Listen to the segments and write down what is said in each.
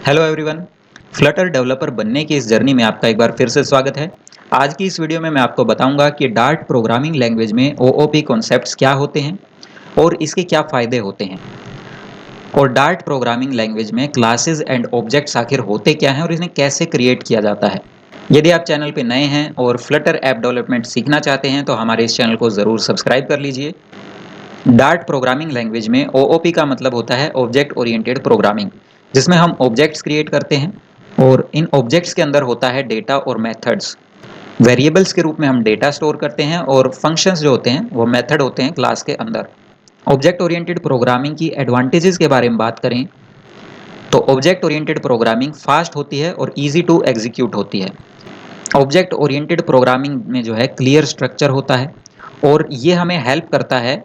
Hello everyone. Flutter developer बनने की इस जर्नी में आपका एक बार फिर से स्वागत है। आज की इस वीडियो में मैं आपको बताऊंगा कि डार्ट प्रोग्रामिंग लैंग्वेज में ओओपी कॉन्सेप्ट्स क्या होते हैं और इसके क्या फ़ायदे होते हैं, और डार्ट प्रोग्रामिंग लैंग्वेज में क्लासेस एंड ऑब्जेक्ट्स आखिर होते क्या हैं और इन्हें कैसे क्रिएट किया जाता है। यदि आप चैनल पर नए हैं और फ्लटर ऐप डेवलपमेंट सीखना चाहते हैं तो हमारे इस चैनल को ज़रूर सब्सक्राइब कर लीजिए। डार्ट प्रोग्रामिंग लैंग्वेज में ओओपी का मतलब होता है ऑब्जेक्ट ओरिएंटेड प्रोग्रामिंग, जिसमें हम ऑब्जेक्ट्स क्रिएट करते हैं और इन ऑब्जेक्ट्स के अंदर होता है डेटा और मेथड्स। वेरिएबल्स के रूप में हम डेटा स्टोर करते हैं और फंक्शंस जो होते हैं वो मेथड होते हैं क्लास के अंदर। ऑब्जेक्ट ओरिएंटेड प्रोग्रामिंग की एडवांटेजेस के बारे में बात करें तो ऑब्जेक्ट ओरिएंटेड प्रोग्रामिंग फास्ट होती है और ईजी टू एग्जीक्यूट होती है। ऑब्जेक्ट ओरिएंटेड प्रोग्रामिंग में जो है क्लियर स्ट्रक्चर होता है और ये हमें हेल्प करता है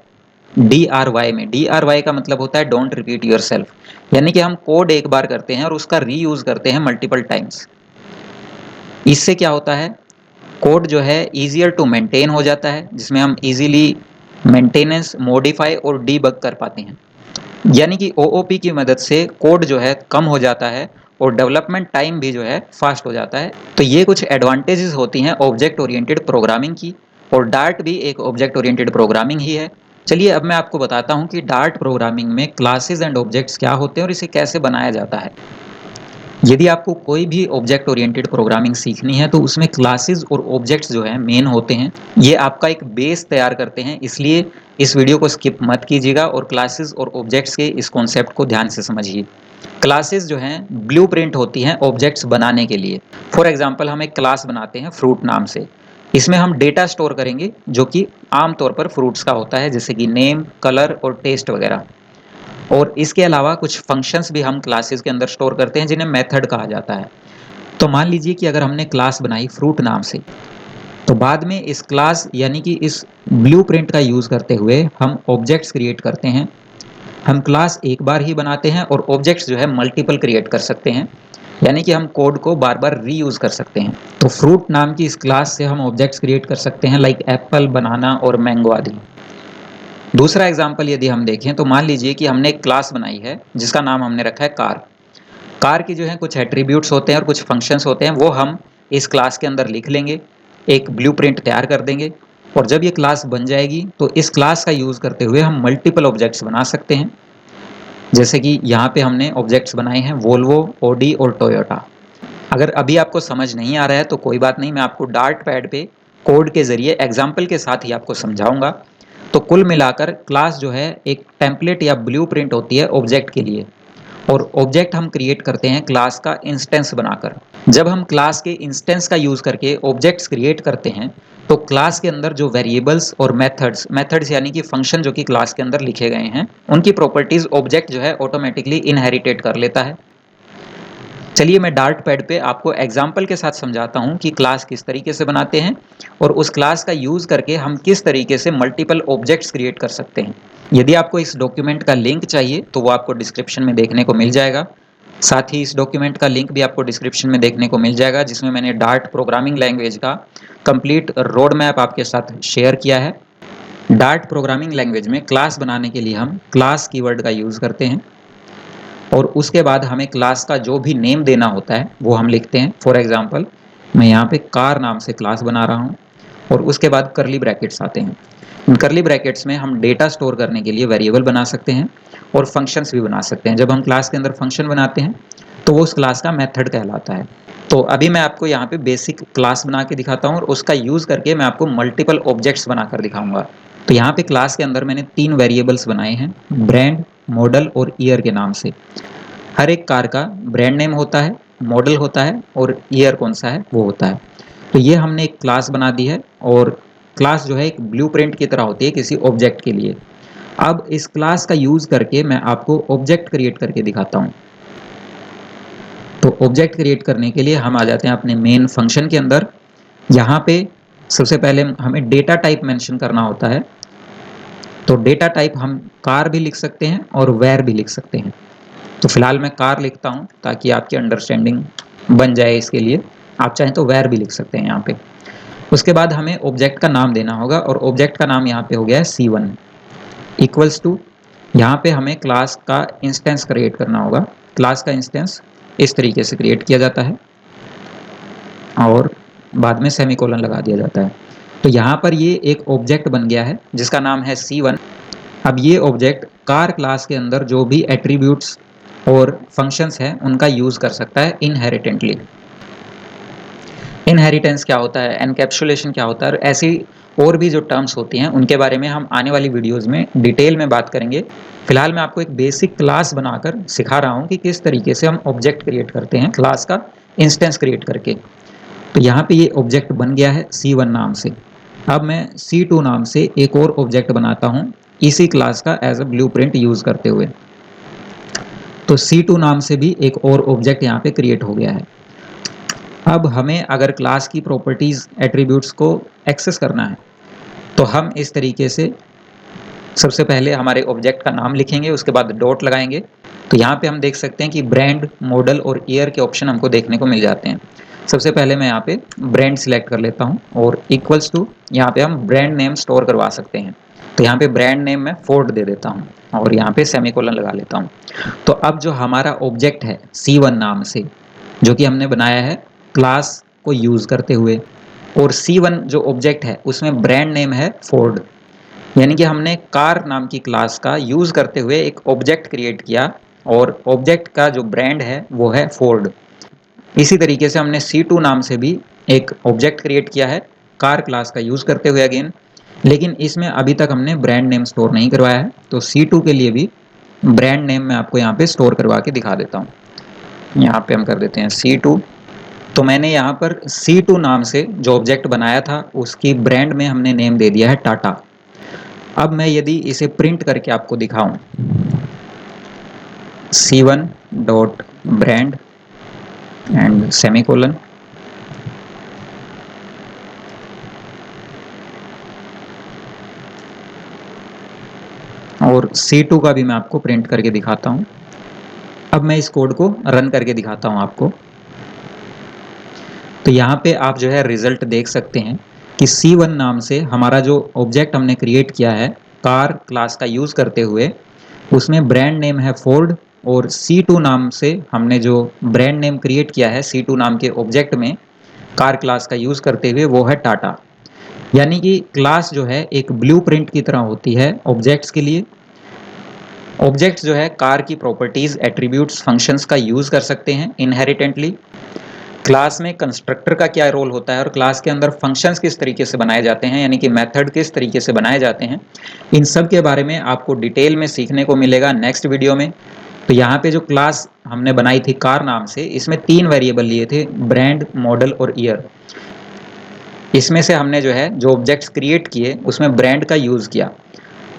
DRY में। DRY का मतलब होता है डोंट रिपीट योर सेल्फ, यानी कि हम कोड एक बार करते हैं और उसका रीयूज करते हैं मल्टीपल टाइम्स। इससे क्या होता है, कोड जो है ईजियर टू मेंटेन हो जाता है, जिसमें हम इजीली मेंटेनेंस, मॉडिफाई और डीबग कर पाते हैं। यानी कि ओओपी की मदद से कोड जो है कम हो जाता है और डेवलपमेंट टाइम भी जो है फास्ट हो जाता है। तो ये कुछ एडवांटेजेस होती हैं ऑब्जेक्ट ओरिएंटेड प्रोग्रामिंग की, और डार्ट भी एक ऑब्जेक्ट ओरिएंटेड प्रोग्रामिंग ही है। चलिए अब मैं आपको बताता हूँ कि डार्ट प्रोग्रामिंग में क्लासेस एंड ऑब्जेक्ट्स क्या होते हैं और इसे कैसे बनाया जाता है। यदि आपको कोई भी ऑब्जेक्ट ओरिएंटेड प्रोग्रामिंग सीखनी है तो उसमें क्लासेस और ऑब्जेक्ट्स जो है मेन होते हैं। ये आपका एक बेस तैयार करते हैं, इसलिए इस वीडियो को स्किप मत कीजिएगा और क्लासेस और ऑब्जेक्ट्स के इस कॉन्सेप्ट को ध्यान से समझिए। क्लासेस जो हैं ब्लूप्रिंट होती हैं ऑब्जेक्ट्स बनाने के लिए। फॉर एग्जांपल हम एक क्लास बनाते हैं फ्रूट नाम से। इसमें हम डेटा स्टोर करेंगे जो कि आमतौर पर फ्रूट्स का होता है, जैसे कि नेम, कलर और टेस्ट वगैरह। और इसके अलावा कुछ फंक्शंस भी हम क्लासेस के अंदर स्टोर करते हैं जिन्हें मेथड कहा जाता है। तो मान लीजिए कि अगर हमने क्लास बनाई फ्रूट नाम से, तो बाद में इस क्लास यानी कि इस ब्लूप्रिंट का यूज़ करते हुए हम ऑब्जेक्ट्स क्रिएट करते हैं। हम क्लास एक बार ही बनाते हैं और ऑब्जेक्ट्स जो है मल्टीपल क्रिएट कर सकते हैं, यानी कि हम कोड को बार बार रीयूज़ कर सकते हैं। तो फ्रूट नाम की इस क्लास से हम ऑब्जेक्ट्स क्रिएट कर सकते हैं लाइक एप्पल, बनाना और मैंगो आदि। दूसरा एग्जाम्पल यदि हम देखें तो मान लीजिए कि हमने एक क्लास बनाई है जिसका नाम हमने रखा है कार। कार की जो है कुछ एट्रीब्यूट्स होते हैं और कुछ फंक्शंस होते हैं, वो हम इस क्लास के अंदर लिख लेंगे, एक ब्लूप्रिंट तैयार कर देंगे। और जब ये क्लास बन जाएगी तो इस क्लास का यूज़ करते हुए हम मल्टीपल ऑब्जेक्ट्स बना सकते हैं। जैसे कि यहाँ पे हमने ऑब्जेक्ट्स बनाए हैं वोल्वो, ओडी और टोयोटा। अगर अभी आपको समझ नहीं आ रहा है तो कोई बात नहीं, मैं आपको डार्ट पैड पे कोड के ज़रिए एग्जाम्पल के साथ ही आपको समझाऊंगा। तो कुल मिलाकर क्लास जो है एक टेम्पलेट या ब्लूप्रिंट होती है ऑब्जेक्ट के लिए, और ऑब्जेक्ट हम क्रिएट करते हैं क्लास का इंस्टेंस बनाकर। जब हम क्लास के इंस्टेंस का यूज़ करके ऑब्जेक्ट्स क्रिएट करते हैं तो क्लास के अंदर जो वेरिएबल्स और मेथड्स यानी कि फंक्शन जो कि क्लास के अंदर लिखे गए हैं, उनकी प्रॉपर्टीज ऑब्जेक्ट जो है ऑटोमेटिकली इनहेरिटेट कर लेता है। चलिए मैं डार्ट पैड पे आपको एग्जाम्पल के साथ समझाता हूँ कि क्लास किस तरीके से बनाते हैं और उस क्लास का यूज़ करके हम किस तरीके से मल्टीपल ऑब्जेक्ट्स क्रिएट कर सकते हैं। यदि आपको इस डॉक्यूमेंट का लिंक चाहिए तो वो आपको डिस्क्रिप्शन में देखने को मिल जाएगा। साथ ही इस डॉक्यूमेंट का लिंक भी आपको डिस्क्रिप्शन में देखने को मिल जाएगा, जिसमें मैंने डार्ट प्रोग्रामिंग लैंग्वेज का कंप्लीट रोड मैप आपके साथ शेयर किया है। डार्ट प्रोग्रामिंग लैंग्वेज में क्लास बनाने के लिए हम क्लास कीवर्ड का यूज़ करते हैं और उसके बाद हमें क्लास का जो भी नेम देना होता है वो हम लिखते हैं। फॉर एग्जांपल मैं यहाँ पे कार नाम से क्लास बना रहा हूँ और उसके बाद करली ब्रैकेट्स आते हैं। इन करली ब्रैकेट्स में हम डेटा स्टोर करने के लिए वेरिएबल बना सकते हैं और फंक्शंस भी बना सकते हैं। जब हम क्लास के अंदर फंक्शन बनाते हैं तो वो उस क्लास का मेथड कहलाता है। तो अभी मैं आपको यहाँ पे बेसिक क्लास बना के दिखाता हूँ और उसका यूज़ करके मैं आपको मल्टीपल ऑब्जेक्ट्स बनाकर दिखाऊंगा। तो यहाँ पे क्लास के अंदर मैंने 3 वेरिएबल्स बनाए हैं, ब्रांड, मॉडल और ईयर के नाम से। हर एक कार का ब्रांड नेम होता है, मॉडल होता है और ईयर कौन सा है वो होता है। तो ये हमने एक क्लास बना दी है और क्लास जो है एक ब्लूप्रिंट की तरह होती है किसी ऑब्जेक्ट के लिए। अब इस क्लास का यूज़ करके मैं आपको ऑब्जेक्ट क्रिएट करके दिखाता हूँ। तो ऑब्जेक्ट क्रिएट करने के लिए हम आ जाते हैं अपने मेन फंक्शन के अंदर। यहाँ पे सबसे पहले हमें डेटा टाइप मेंशन करना होता है। तो डेटा टाइप हम कार भी लिख सकते हैं और वेर भी लिख सकते हैं। तो फिलहाल मैं कार लिखता हूँ ताकि आपकी अंडरस्टैंडिंग बन जाए। इसके लिए आप चाहें तो वेर भी लिख सकते हैं यहाँ पे। उसके बाद हमें ऑब्जेक्ट का नाम देना होगा और ऑब्जेक्ट का नाम यहाँ पे हो गया है C1 इक्वल्स टू, यहाँ पे हमें क्लास का इंस्टेंस क्रिएट करना होगा। क्लास का इंस्टेंस इस तरीके से क्रिएट किया जाता है और बाद में सेमीकोलन लगा दिया जाता है। तो यहाँ पर ये एक ऑब्जेक्ट बन गया है जिसका नाम है C1। अब ये ऑब्जेक्ट कार क्लास के अंदर जो भी एट्रीब्यूट्स और फंक्शंस हैं उनका यूज़ कर सकता है इनहेरिटेंटली। इनहेरिटेंस क्या होता है, एनकैप्सुलेशन क्या होता है, और ऐसी और भी जो टर्म्स होती हैं उनके बारे में हम आने वाली वीडियोस में डिटेल में बात करेंगे। फिलहाल मैं आपको एक बेसिक क्लास बनाकर सिखा रहा हूँ कि किस तरीके से हम ऑब्जेक्ट क्रिएट करते हैं क्लास का इंस्टेंस क्रिएट करके। तो यहाँ पे ये ऑब्जेक्ट बन गया है C1 नाम से। अब मैं C2 नाम से एक और ऑब्जेक्ट बनाता हूँ इसी क्लास का एज अ ब्लूप्रिंट यूज करते हुए। तो C2 नाम से भी एक और ऑब्जेक्ट यहाँ पे क्रिएट हो गया है। अब हमें अगर क्लास की प्रॉपर्टीज एट्रीब्यूट्स को एक्सेस करना है तो हम इस तरीके से सबसे पहले हमारे ऑब्जेक्ट का नाम लिखेंगे, उसके बाद डॉट लगाएंगे। तो यहाँ पे हम देख सकते हैं कि ब्रांड, मॉडल और ईयर के ऑप्शन हमको देखने को मिल जाते हैं। सबसे पहले मैं यहाँ पे ब्रांड सिलेक्ट कर लेता हूँ और इक्वल्स टू यहाँ पे हम ब्रांड नेम स्टोर करवा सकते हैं। तो यहाँ पे ब्रांड नेम मैं फोर्ड दे देता हूँ और यहाँ पे सेमीकोलन लगा लेता हूँ। तो अब जो हमारा ऑब्जेक्ट है C1 नाम से, जो कि हमने बनाया है क्लास को यूज करते हुए, और C1 जो ऑब्जेक्ट है उसमें ब्रांड नेम है फोर्ड, यानी कि हमने कार नाम की क्लास का यूज करते हुए एक ऑब्जेक्ट क्रिएट किया और ऑब्जेक्ट का जो ब्रांड है वो है फोर्ड। इसी तरीके से हमने C2 नाम से भी एक ऑब्जेक्ट क्रिएट किया है कार क्लास का यूज करते हुए अगेन, लेकिन इसमें अभी तक हमने ब्रांड नेम स्टोर नहीं करवाया है। तो C2 के लिए भी ब्रांड नेम मैं आपको यहाँ पे स्टोर करवा के दिखा देता हूँ। यहाँ पे हम कर देते हैं C2। तो मैंने यहाँ पर C2 नाम से जो ऑब्जेक्ट बनाया था उसकी ब्रांड में हमने नेम दे दिया है टाटा। अब मैं यदि इसे प्रिंट करके आपको दिखाऊं, C1 dot brand and semicolon, और C2 का भी मैं आपको प्रिंट करके दिखाता हूं। अब मैं इस कोड को रन करके दिखाता हूं आपको। तो यहाँ पे आप जो है रिजल्ट देख सकते हैं कि C1 नाम से हमारा जो ऑब्जेक्ट हमने क्रिएट किया है कार क्लास का यूज करते हुए, उसमें ब्रांड नेम है फोर्ड, और C2 नाम से हमने जो ब्रांड नेम क्रिएट किया है C2 नाम के ऑब्जेक्ट में कार क्लास का यूज करते हुए वो है टाटा। यानी कि क्लास जो है एक ब्लूप्रिंट की तरह होती है ऑब्जेक्ट्स के लिए। ऑब्जेक्ट्स जो है कार की प्रॉपर्टीज, एट्रीब्यूट्स, फंक्शंस का यूज कर सकते हैं इनहेरिटेंटली। क्लास में कंस्ट्रक्टर का क्या रोल होता है और क्लास के अंदर फंक्शंस किस तरीके से बनाए जाते हैं, यानी कि मेथड किस तरीके से बनाए जाते हैं, इन सब के बारे में आपको डिटेल में सीखने को मिलेगा नेक्स्ट वीडियो में। तो यहाँ पे जो क्लास हमने बनाई थी कार नाम से, इसमें 3 वेरिएबल लिए थे, ब्रांड, मॉडल और ईयर। इसमें से हमने जो है जो ऑब्जेक्ट्स क्रिएट किए उसमें ब्रांड का यूज किया।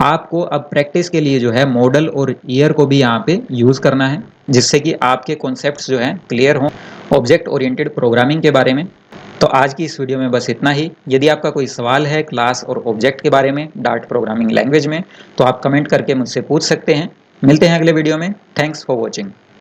आपको अब प्रैक्टिस के लिए जो है मॉडल और ईयर को भी यहाँ पे यूज करना है, जिससे कि आपके कॉन्सेप्ट्स जो हैं क्लियर हों ऑब्जेक्ट ओरिएंटेड प्रोग्रामिंग के बारे में। तो आज की इस वीडियो में बस इतना ही। यदि आपका कोई सवाल है क्लास और ऑब्जेक्ट के बारे में डार्ट प्रोग्रामिंग लैंग्वेज में, तो आप कमेंट करके मुझसे पूछ सकते हैं। मिलते हैं अगले वीडियो में। Thanks for watching.